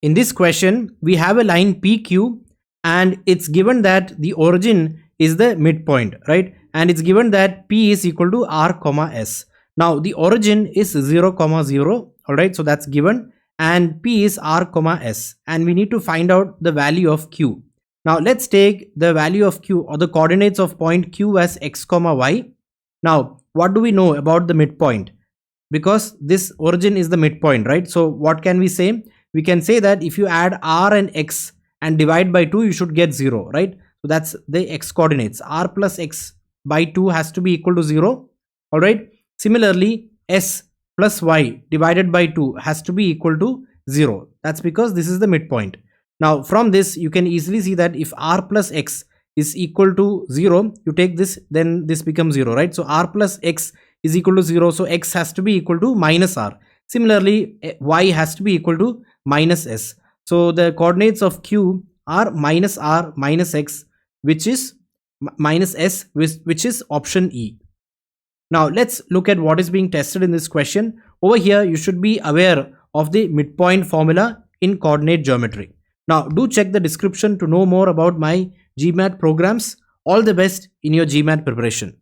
In this question, we have a line PQ and it's given that the origin is the midpoint, right? And it's given that P is equal to R comma S. Now the origin is 0 comma 0, all right? So that's given, and P is R comma S, and we need to find out the value of Q. Now let's take the value of Q or the coordinates of point Q as X comma Y. Now what do we know about the midpoint? Because this origin is the midpoint, right? So what can we say? We can say that if you add R and X and divide by 2, you should get 0, right? So that's the X coordinates. R plus X by 2 has to be equal to 0, all right? Similarly, S plus Y divided by 2 has to be equal to 0. That's because this is the midpoint. Now from this, you can easily see that if R plus X is equal to 0, you take this, then this becomes 0, right? So R plus X is equal to 0, so X has to be equal to minus R. Similarly, Y has to be equal to minus S. So the coordinates of Q are minus R minus X, which is minus S, which is option E. Now let's look at what is being tested in this question. Over here, you should be aware of the midpoint formula in coordinate geometry. Now do check the description to know more about my GMAT programs. All the best in your GMAT preparation.